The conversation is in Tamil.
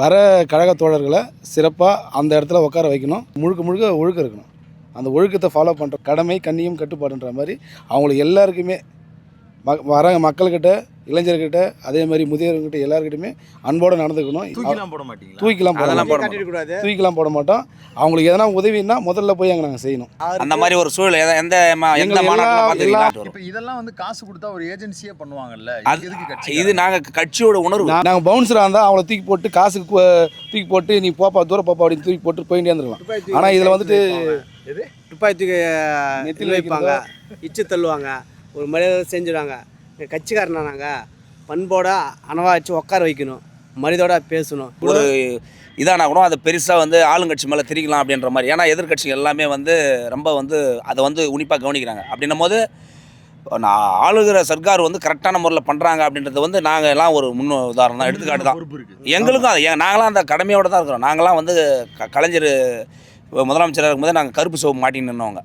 வர கழக தோழர்களை சிறப்பாக அந்த இடத்துல உட்கார வைக்கணும். முழுக்க ஒழுக்கம் இருக்கணும். அந்த ஒழுக்கத்தை ஃபாலோ பண்ணுற கடமை கண்ணியம் கட்டுப்பாடுன்ற மாதிரி அவங்களுக்கு எல்லாருக்குமே வர மக்கள்கிட்ட இளைஞர்கிட்ட அதே மாதிரி முதியவர்கிட்ட எல்லாருக்கிட்டையுமே அன்போடு நடந்துக்கணும். தூக்கிலாம் போட மாட்டோம். அவங்களுக்கு எதனா உதவினா முதல்ல போய் அங்கே நாங்கள் செய்யணும். அந்த மாதிரி ஒரு சூழல் இதெல்லாம் வந்து காசு கொடுத்தா ஒரு ஏஜென்சியே பண்ணுவாங்கல்ல. இது நாங்கள் கட்சியோட உணர்வு. நாங்கள் பவுன்சராக இருந்தால் அவங்கள தூக்கி போட்டு காசுக்கு தூக்கி போட்டு நீ போப்பா தூரம் போப்பா அப்படின்னு தூக்கி போட்டு போயிட்டே இருந்துடலாம். ஆனால் இதில் வந்துட்டு துப்பாக்கி தூக்கி நெத்தியில் வைப்பாங்க, இச்சு தள்ளுவாங்க, ஒரு மரியாதை செஞ்சுடுவாங்க. கட்சிக்காரனா நாங்கள் பண்போட அணவா வச்சு உட்கார வைக்கணும், மரியாதையோட பேசணும். ஒரு இதானா கூட அதை பெருசாக வந்து ஆளுங்கட்சி மேலே திரிக்கலாம் அப்படின்ற மாதிரி. ஏன்னா எதிர்கட்சிகள் எல்லாமே வந்து ரொம்ப வந்து அதை வந்து உன்னிப்பாக கவனிக்கிறாங்க. அப்படின்னும் போது நான் ஆளுகிற சர்க்கார் வந்து கரெக்டான முறையில் பண்ணுறாங்க அப்படின்றது வந்து நாங்கள் எல்லாம் ஒரு உதாரணம் தான், எடுத்துக்காட்டு தான். எங்களுக்கும் அது நாங்களாம் அந்த கடமையோடு தான் இருக்கிறோம். நாங்களாம் வந்து கலைஞர் முதலமைச்சராக இருக்கும்போது நாங்கள் கருப்பு சோப்பு மாட்டின்னு நின்னவங்க.